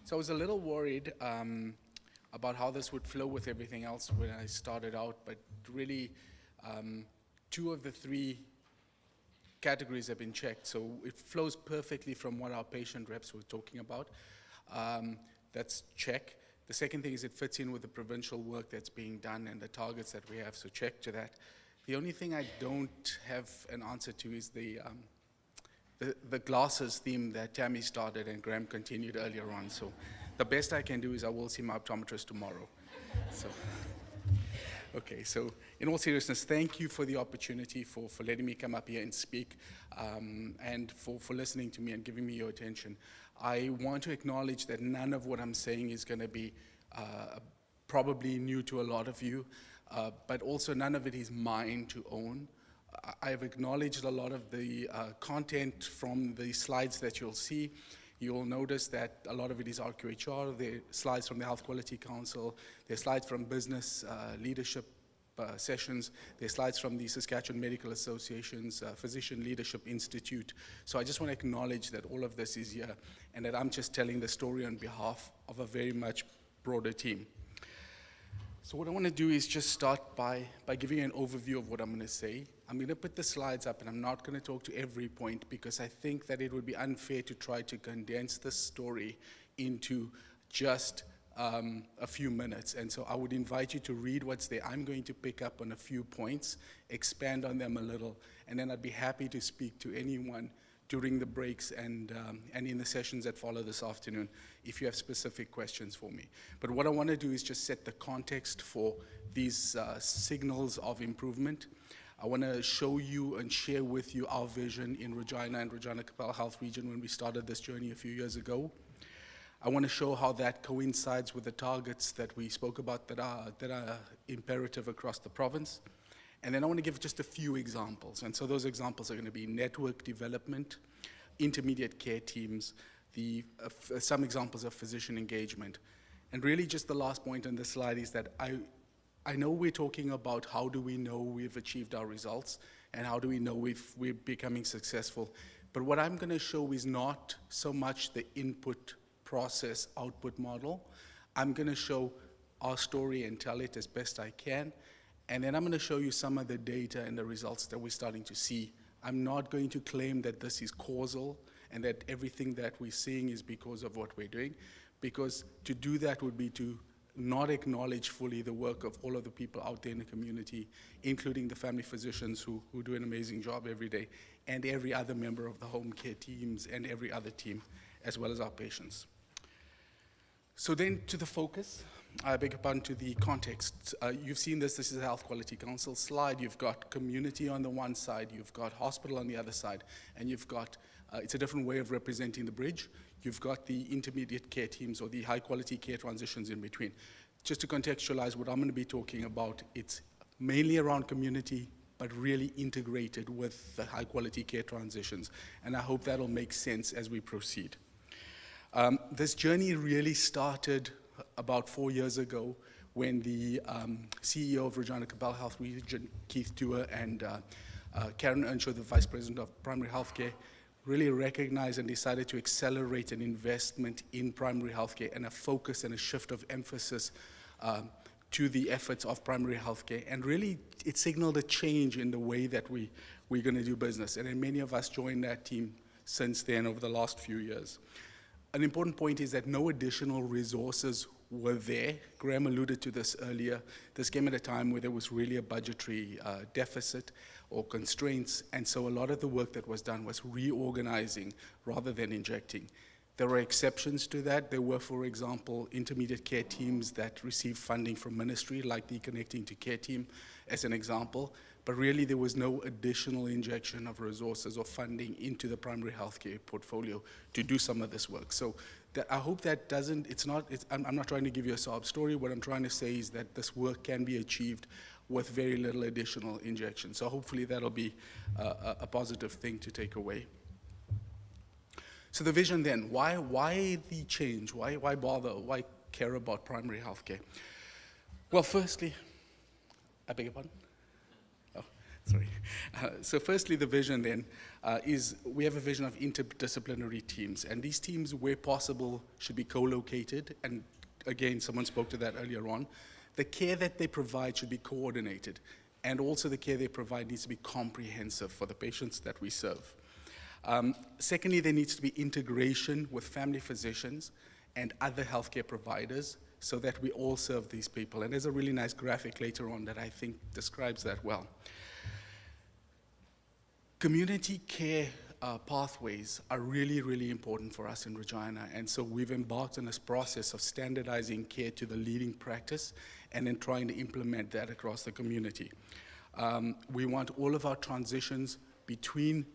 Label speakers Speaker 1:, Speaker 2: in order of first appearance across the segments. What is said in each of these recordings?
Speaker 1: So I was a little worried about how this would flow with everything else when I started out, but really two of the three categories have been checked. So it flows perfectly from what our patient reps were talking about. That's check. The second thing is it fits in with the provincial work that's being done and the targets that we have, so check to that. The only thing I don't have an answer to is the glasses theme that Tammy started and Graham continued earlier on. So the best I can do is I will see my optometrist tomorrow. So, okay, so in all seriousness, thank you for the opportunity for letting me come up here and speak, and for listening to me and giving me your attention. I want to acknowledge that none of what I'm saying is going to be probably new to a lot of you, but also none of it is mine to own. I've acknowledged a lot of the content from the slides that you'll see. You'll notice that a lot of it is RQHR, there are slides from the Health Quality Council, there are slides from business leadership sessions, there are slides from the Saskatchewan Medical Association's Physician Leadership Institute. So I just want to acknowledge that all of this is here and that I'm just telling the story on behalf of a very much broader team. So what I want to do is just start by giving you an overview of what I'm going to say. I'm going to put the slides up, and I'm not going to talk to every point because I think that it would be unfair to try to condense this story into just a few minutes. And so I would invite you to read what's there. I'm going to pick up on a few points, expand on them a little, and then I'd be happy to speak to anyone during the breaks and in the sessions that follow this afternoon if you have specific questions for me. But what I want to do is just set the context for these signals of improvement. I want to show you and share with you our vision in Regina and Regina-Capella Health Region when we started this journey a few years ago. I want to show how that coincides with the targets that we spoke about that are imperative across the province. And then I want to give just a few examples. And so those examples are going to be network development, intermediate care teams, some examples of physician engagement. And really just the last point on this slide is that I know we're talking about how do we know we've achieved our results and how do we know if we're becoming successful. But what I'm going to show is not so much the input process output model. I'm going to show our story and tell it as best I can. And then I'm going to show you some of the data and the results that we're starting to see. I'm not going to claim that this is causal and that everything that we're seeing is because of what we're doing, because to do that would be to not acknowledge fully the work of all of the people out there in the community, including the family physicians who do an amazing job every day, and every other member of the home care teams and every other team, as well as our patients. So then to the focus. I beg your pardon, to the context. You've seen this is a Health Quality Council slide. You've got community on the one side, you've got hospital on the other side, and you've got, it's a different way of representing the bridge. You've got the intermediate care teams or the high quality care transitions in between. Just to contextualize what I'm going to be talking about, it's mainly around community, but really integrated with the high quality care transitions. And I hope that'll make sense as we proceed. This journey really started about 4 years ago when the CEO of Regina-Capella Health Region, Keith Dewar, and Karen Earnshaw, the Vice President of Primary Healthcare, really recognized and decided to accelerate an investment in primary healthcare and a focus and a shift of emphasis to the efforts of primary healthcare. And really, it signaled a change in the way that we're going to do business. And then many of us joined that team since then over the last few years. An important point is that no additional resources were there. Graham alluded to this earlier. This came at a time where there was really a budgetary deficit or constraints, and so a lot of the work that was done was reorganizing rather than injecting. There were exceptions to that. There were, for example, intermediate care teams that received funding from ministry, like the Connecting to Care team, as an example. But really, there was no additional injection of resources or funding into the primary healthcare portfolio to do some of this work. So I hope that doesn't, I'm not trying to give you a sob story. What I'm trying to say is that this work can be achieved with very little additional injection. So hopefully that'll be a positive thing to take away. So the vision then, why the change? Why bother? Why care about primary healthcare? Well, firstly, I beg your pardon? Sorry. So firstly, the vision then is we have a vision of interdisciplinary teams, and these teams, where possible, should be co-located. And again, someone spoke to that earlier on. The care that they provide should be coordinated, and also the care they provide needs to be comprehensive for the patients that we serve. Secondly, there needs to be integration with family physicians and other healthcare providers so that we all serve these people. And there's a really nice graphic later on that I think describes that well. Community care pathways are really, really important for us in Regina, and so we've embarked on this process of standardizing care to the leading practice and then trying to implement that across the community. We want all of our transitions between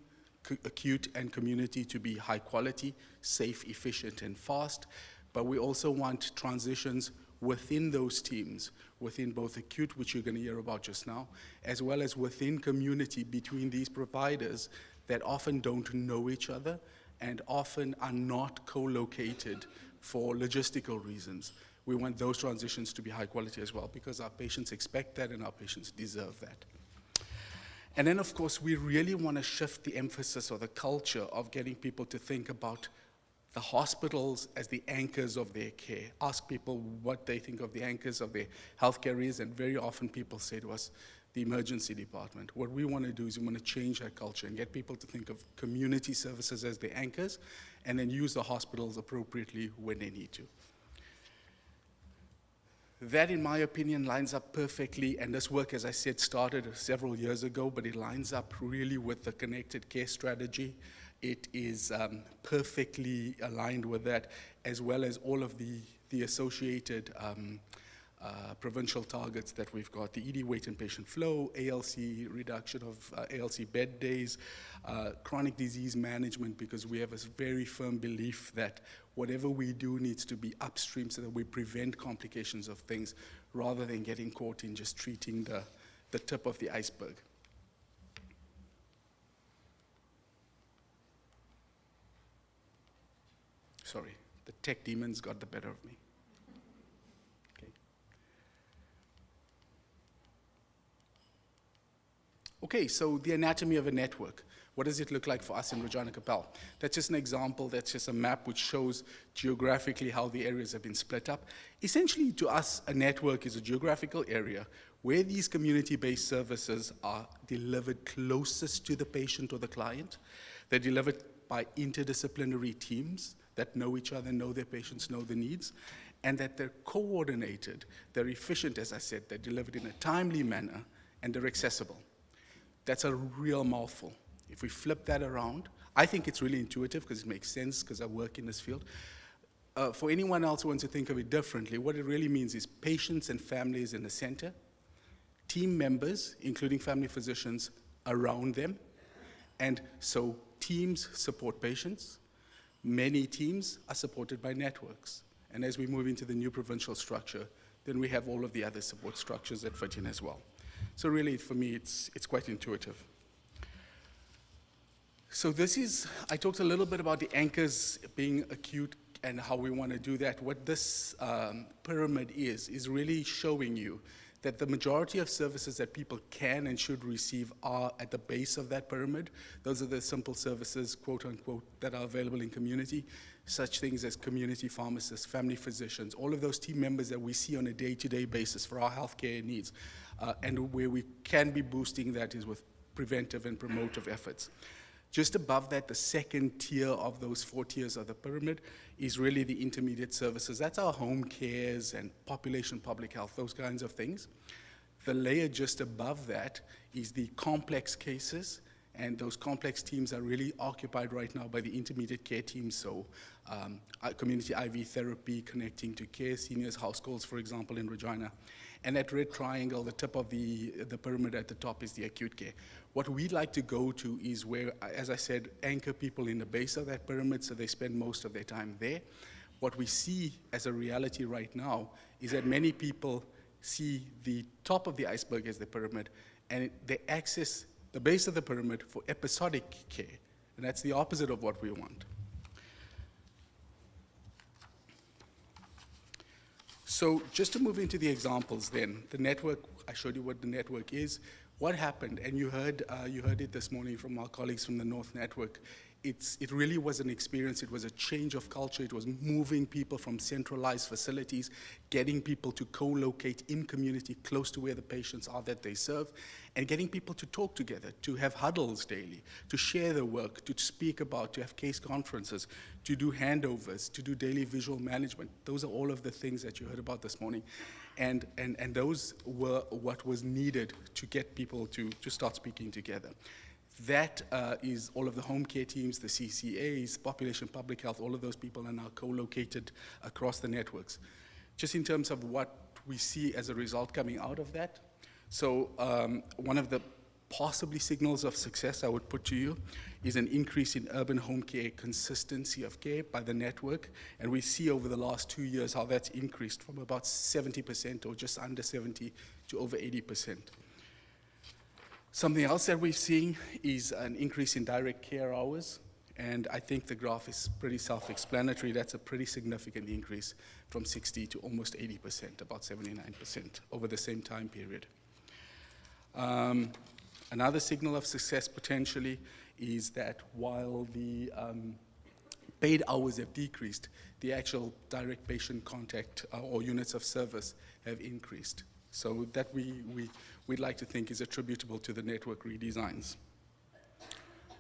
Speaker 1: acute and community to be high quality, safe, efficient, and fast, but we also want transitions within those teams, within both acute, which you're going to hear about just now, as well as within community between these providers that often don't know each other and often are not co-located for logistical reasons. We want those transitions to be high quality as well because our patients expect that and our patients deserve that. And then, of course, we really want to shift the emphasis or the culture of getting people to think about the hospitals as the anchors of their care. Ask people what they think of the anchors of their healthcare is, and very often people say to us, the emergency department. What we want to do is we want to change that culture and get people to think of community services as the anchors, and then use the hospitals appropriately when they need to. That, in my opinion, lines up perfectly, and this work, as I said, started several years ago, but it lines up really with the connected care strategy. It is perfectly aligned with that, as well as all of the associated provincial targets that we've got, the ED weight and patient flow, ALC reduction of ALC bed days, chronic disease management, because we have a very firm belief that whatever we do needs to be upstream so that we prevent complications of things rather than getting caught in just treating the tip of the iceberg. Sorry, the tech demons got the better of me. Okay, so the anatomy of a network. What does it look like for us in Regina Capel? That's just an example, that's just a map which shows geographically how the areas have been split up. Essentially, to us, a network is a geographical area where these community-based services are delivered closest to the patient or the client. They're delivered by interdisciplinary teams that know each other, know their patients, know the needs, and that they're coordinated, they're efficient, as I said, they're delivered in a timely manner, and they're accessible. That's a real mouthful. If we flip that around, I think it's really intuitive because it makes sense because I work in this field. For anyone else who wants to think of it differently, what it really means is patients and families in the center, team members, including family physicians, around them, and so teams support patients. Many teams are supported by networks. And as we move into the new provincial structure, then we have all of the other support structures that fit in as well. So really, for me, it's quite intuitive. So this is, I talked a little bit about the anchors being acute and how we want to do that. What this pyramid is really showing you that the majority of services that people can and should receive are at the base of that pyramid. Those are the simple services, quote unquote, that are available in community, such things as community pharmacists, family physicians, all of those team members that we see on a day-to-day basis for our healthcare needs. And where we can be boosting that is with preventive and promotive efforts. Just above that, the second tier of those 4 tiers of the pyramid is really the intermediate services. That's our home cares and population public health, those kinds of things. The layer just above that is the complex cases, and those complex teams are really occupied right now by the intermediate care teams, so community IV therapy, connecting to care, seniors, house calls, for example, in Regina. And that red triangle, the tip of the pyramid at the top, is the acute care. What we'd like to go to is where, as I said, anchor people in the base of that pyramid so they spend most of their time there. What we see as a reality right now is that many people see the top of the iceberg as the pyramid, and they access the base of the pyramid for episodic care. And that's the opposite of what we want. So just to move into the examples then, the network, I showed you what the network is. What happened, and you heard it this morning from our colleagues from the North Network, it really was an experience. It was a change of culture. It was moving people from centralized facilities, getting people to co-locate in community close to where the patients are that they serve, and getting people to talk together, to have huddles daily, to share their work, to speak about, to have case conferences, to do handovers, to do daily visual management. Those are all of the things that you heard about this morning. And those were what was needed to get people to start speaking together. That is all of the home care teams, the CCAs, population public health, all of those people are now co-located across the networks. Just in terms of what we see as a result coming out of that, so one of the possibly signals of success I would put to you is an increase in urban home care consistency of care by the network. And we see over the last 2 years how that's increased from about 70% or just under 70 to over 80%. Something else that we've seen is an increase in direct care hours. And I think the graph is pretty self-explanatory. That's a pretty significant increase from 60 to almost 80%, about 79% over the same time period. Another signal of success potentially is that while the paid hours have decreased, the actual direct patient contact or units of service have increased. So that we'd like to think is attributable to the network redesigns.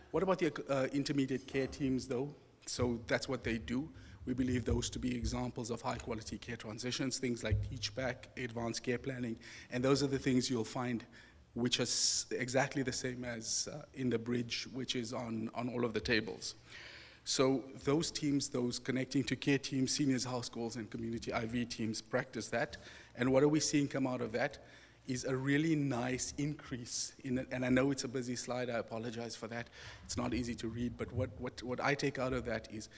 Speaker 1: What about the intermediate care teams though? So that's what they do. We believe those to be examples of high quality care transitions, things like teach back, advanced care planning, and those are the things you'll find which is exactly the same as in the bridge, which is on all of the tables. So those teams, those connecting to care teams, seniors house calls, and community IV teams practice that. And what are we seeing come out of that is a really nice increase in, and I know it's a busy slide, I apologize for that. It's not easy to read, but what I take out of that is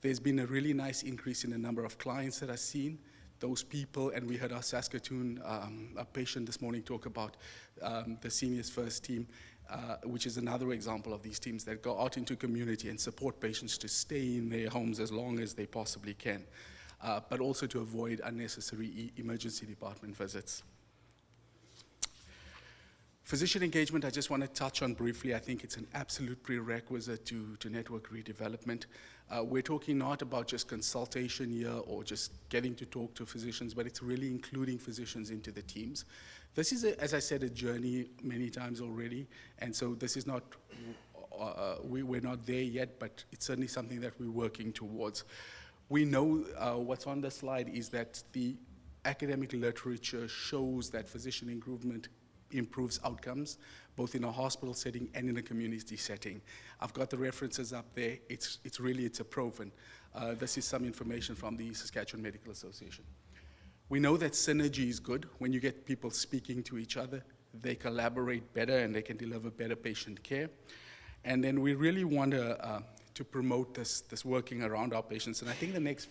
Speaker 1: there's been a really nice increase in the number of clients that are seen. Those people, and we heard our Saskatoon a patient this morning talk about the Seniors First team, which is another example of these teams that go out into community and support patients to stay in their homes as long as they possibly can, but also to avoid unnecessary emergency department visits. Physician engagement, I just want to touch on briefly. I think it's an absolute prerequisite to network redevelopment. We're talking not about just consultation here or just getting to talk to physicians, but it's really including physicians into the teams. This is, as I said, a journey many times already, and so this is not, we're not there yet, but it's certainly something that we're working towards. We know what's on the slide is that the academic literature shows that physician improvement improves outcomes, both in a hospital setting and in a community setting. I've got the references up there. It's a proven. This is some information from the Saskatchewan Medical Association. We know that synergy is good. When you get people speaking to each other, they collaborate better and they can deliver better patient care. And then we really want to promote this working around our patients. And I think the next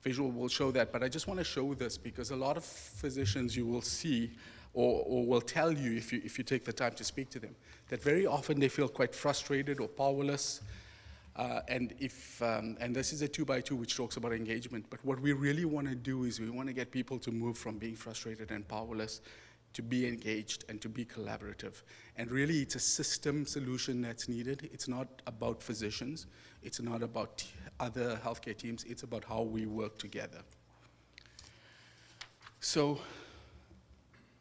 Speaker 1: visual will show that, but I just want to show this because a lot of physicians you will see or will tell you if you take the time to speak to them, that very often they feel quite frustrated or powerless. And this is a 2x2 which talks about engagement, but what we really want to do is we want to get people to move from being frustrated and powerless to be engaged and to be collaborative. And really it's a system solution that's needed. It's not about physicians. It's not about other healthcare teams. It's about how we work together. So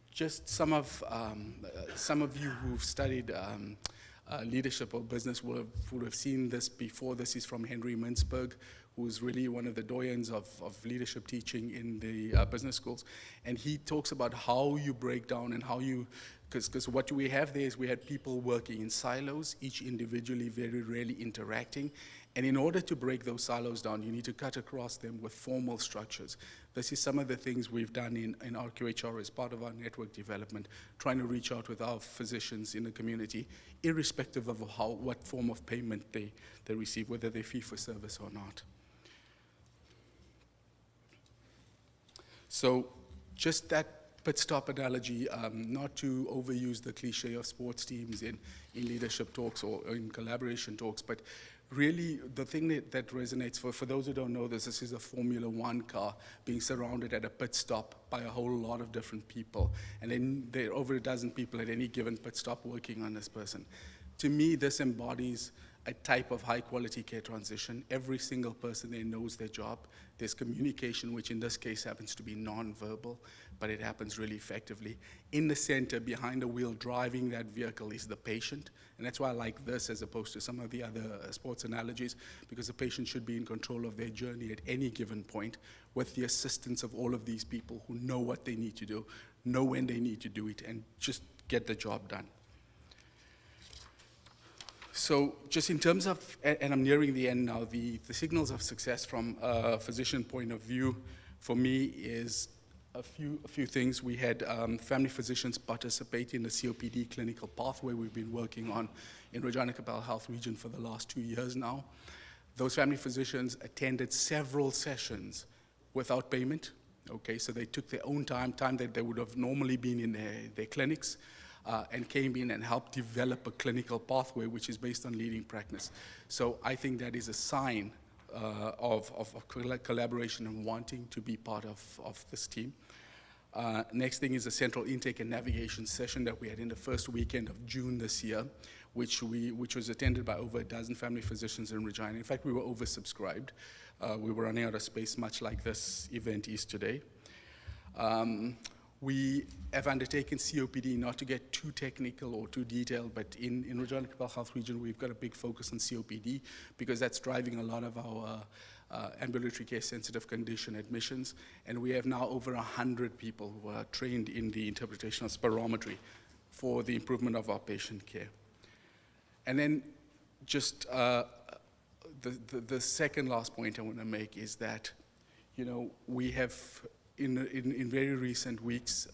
Speaker 1: just some of you who've studied leadership or business would have seen this before. This is from Henry Mintzberg, who's really one of the doyens of leadership teaching in the business schools. And he talks about how you break down and how you, because what we have there is we had people working in silos, each individually very rarely interacting. And in order to break those silos down, you need to cut across them with formal structures. This is some of the things we've done in our QHR as part of our network development, trying to reach out with our physicians in the community, irrespective of what form of payment they receive, whether they fee for service or not. So just that pit stop analogy, not to overuse the cliche of sports teams in leadership talks or in collaboration talks, but really, the thing that resonates, for those who don't know this is a Formula One car being surrounded at a pit stop by a whole lot of different people. And then there are over a dozen people at any given pit stop working on this person. To me, this embodies a type of high-quality care transition. Every single person there knows their job. There's communication, which in this case happens to be non-verbal, but it happens really effectively. In the center, behind the wheel, driving that vehicle is the patient, and that's why I like this as opposed to some of the other sports analogies, because the patient should be in control of their journey at any given point with the assistance of all of these people who know what they need to do, know when they need to do it, and just get the job done. So just in terms of, and I'm nearing the end now, the signals of success from a physician point of view for me is a few things. We had family physicians participate in the COPD clinical pathway we've been working on in Regina Health Region for the last 2 years now. Those family physicians attended several sessions without payment. Okay, so they took their own time that they would have normally been in their clinics, and came in and helped develop a clinical pathway which is based on leading practice. So I think that is a sign of collaboration and wanting to be part of this team. Next thing is a central intake and navigation session that we had in the first weekend of June this year, which was attended by over a dozen family physicians in Regina. In fact, we were oversubscribed. We were running out of space, much like this event is today. We have undertaken COPD, not to get too technical or too detailed, but in Regina Health Region, we've got a big focus on COPD because that's driving a lot of our ambulatory care sensitive condition admissions. And we have now over 100 people who are trained in the interpretation of spirometry for the improvement of our patient care. And then just the second last point I want to make is that, you know, we have in very recent weeks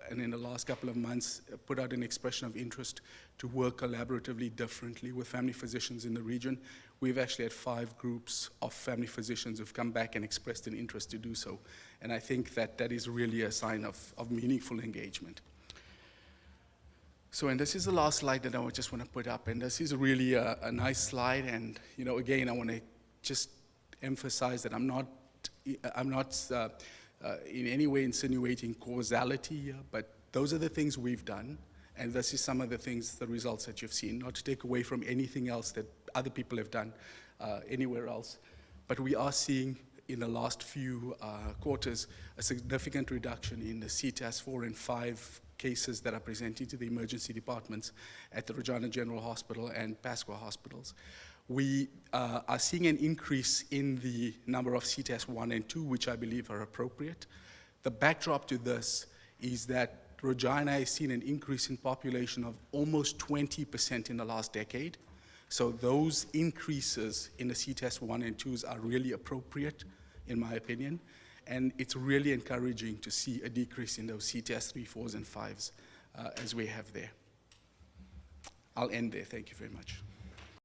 Speaker 1: and in the last couple of months put out an expression of interest to work collaboratively differently with family physicians in the region. We've actually had 5 groups of family physicians who've come back and expressed an interest to do so. And I think that that is really a sign of meaningful engagement. So, and this is the last slide that I just want to put up, and this is really a nice slide. And, you know, again, I want to just emphasize that I'm not in any way insinuating causality here, but those are the things we've done, and this is some of the things, the results that you've seen, not to take away from anything else that other people have done anywhere else, but we are seeing in the last few quarters a significant reduction in the CTAS 4 and 5 cases that are presenting to the emergency departments at the Regina General Hospital and Pasqua hospitals. We are seeing an increase in the number of CTAS 1 and 2, which I believe are appropriate. The backdrop to this is that Regina has seen an increase in population of almost 20% in the last decade. So those increases in the CTAS 1 and 2s are really appropriate, in my opinion. And it's really encouraging to see a decrease in those CTAS 3, 4s, and 5s as we have there. I'll end there. Thank you very much.